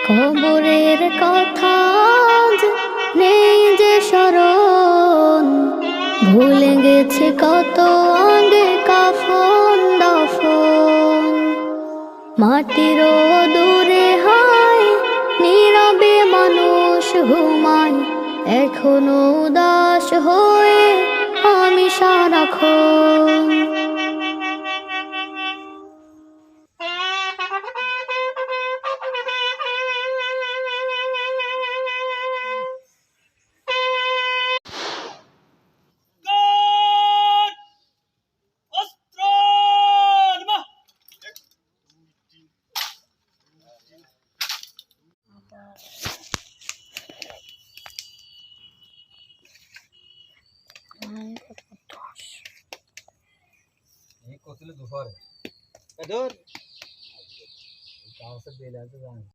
কবরের কথা আজ নেই যে স্মরণ, ভুলে গেছে কত আগে কাফন দাফন। মাটির দূরে হায় নীরবে মানুষ ঘুমায়, এখনো উদাস হয়ে আমি সারাক্ষণ। এই কতলে দুপুরে এ ধর কাছে বেলা তো জানি